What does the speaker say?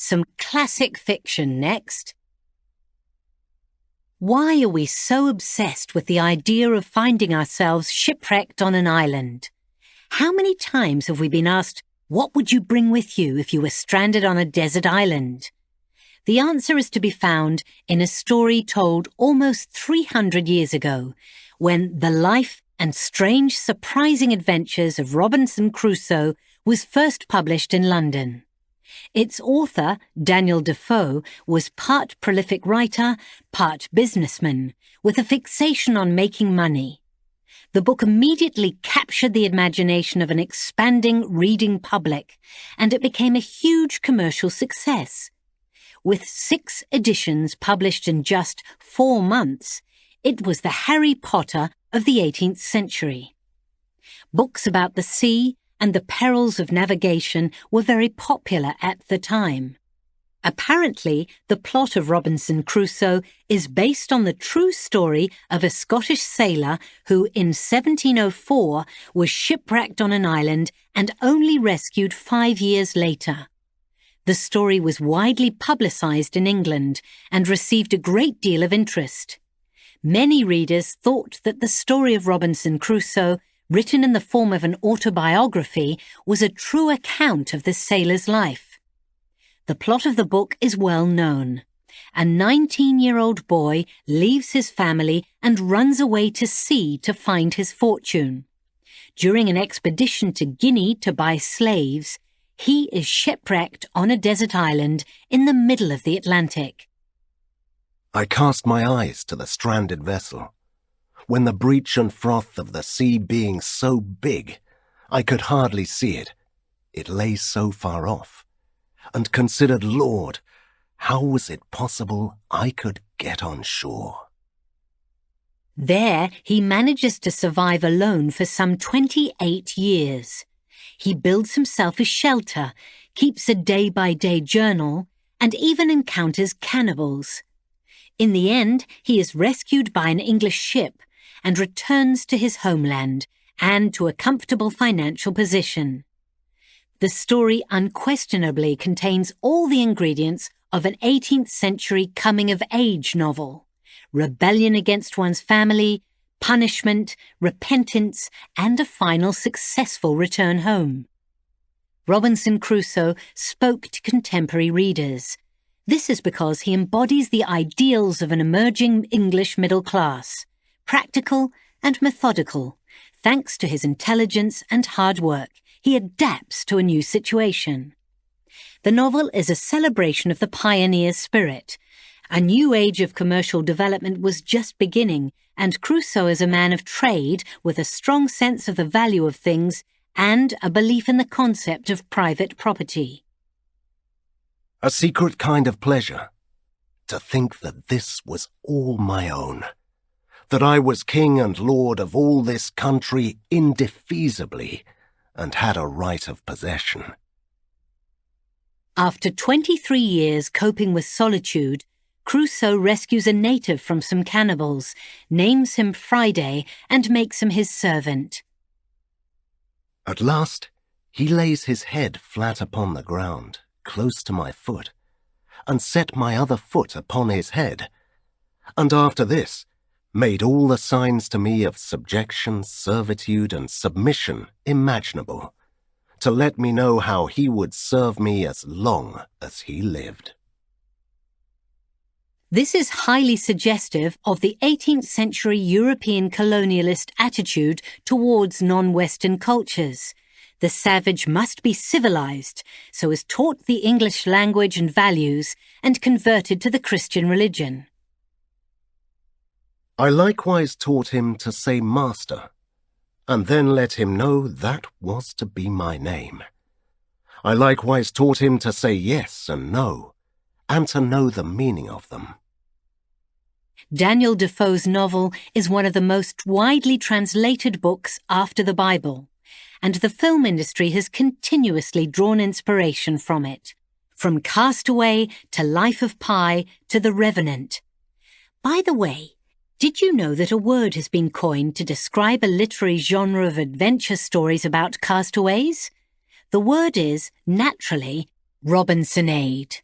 Some classic fiction next. Why are we so obsessed with the idea of finding ourselves shipwrecked on an island? How many times have we been asked, what would you bring with you if you were stranded on a desert island? The answer is to be found in a story told almost 300 years ago, when The Life and Strange Surprising Adventures of Robinson Crusoe was first published in London. Its author, Daniel Defoe, was part prolific writer, part businessman, with a fixation on making money. The book immediately captured the imagination of an expanding reading public, and it became a huge commercial success. With 6 editions published in just 4 months, it was the Harry Potter of the 18th century. Books about the sea and the perils of navigation were very popular at the time. Apparently, the plot of Robinson Crusoe is based on the true story of a Scottish sailor who, in 1704, was shipwrecked on an island and only rescued 5 years later. The story was widely publicised in England and received a great deal of interest. Many readers thought that the story of Robinson Crusoe, written in the form of an autobiography, was a true account of the sailor's life. The plot of the book is well known. A 19-year-old boy leaves his family and runs away to sea to find his fortune. During an expedition to Guinea to buy slaves, he is shipwrecked on a desert island in the middle of the Atlantic. I cast my eyes to the stranded vessel. When the breach and froth of the sea being so big, I could hardly see it. It lay so far off, and considered, Lord, how was it possible I could get on shore? There he manages to survive alone for some 28 years. He builds himself a shelter, keeps a day-by-day journal, and even encounters cannibals. In the end, he is rescued by an English ship and returns to his homeland and to a comfortable financial position. The story unquestionably contains all the ingredients of an 18th century coming-of-age novel: rebellion against one's family, punishment, repentance, and a final successful return home. Robinson Crusoe spoke to contemporary readers. This is because he embodies the ideals of an emerging English middle class, practical and methodical. Thanks to his intelligence and hard work, he adapts to a new situation. The novel is a celebration of the pioneer spirit. A new age of commercial development was just beginning, and Crusoe is a man of trade with a strong sense of the value of things and a belief in the concept of private property. A secret kind of pleasure, to think that this was all my own, that I was king and lord of all this country indefeasibly, and had a right of possession. After 23 years coping with solitude, Crusoe rescues a native from some cannibals, names him Friday, and makes him his servant. At last, he lays his head flat upon the ground, close to my foot, and set my other foot upon his head, and after this made all the signs to me of subjection, servitude, and submission imaginable, to let me know how he would serve me as long as he lived. This is highly suggestive of the 18th century European colonialist attitude towards non-Western cultures. The savage must be civilized, so is taught the English language and values, and converted to the Christian religion. I likewise taught him to say master, and then let him know that was to be my name. I likewise taught him to say yes and no, and to know the meaning of them. Daniel Defoe's novel is one of the most widely translated books after the Bible, and the film industry has continuously drawn inspiration from it, from Castaway to Life of Pi to The Revenant. By the way, did you know that a word has been coined to describe a literary genre of adventure stories about castaways? The word is, naturally, Robinsonade.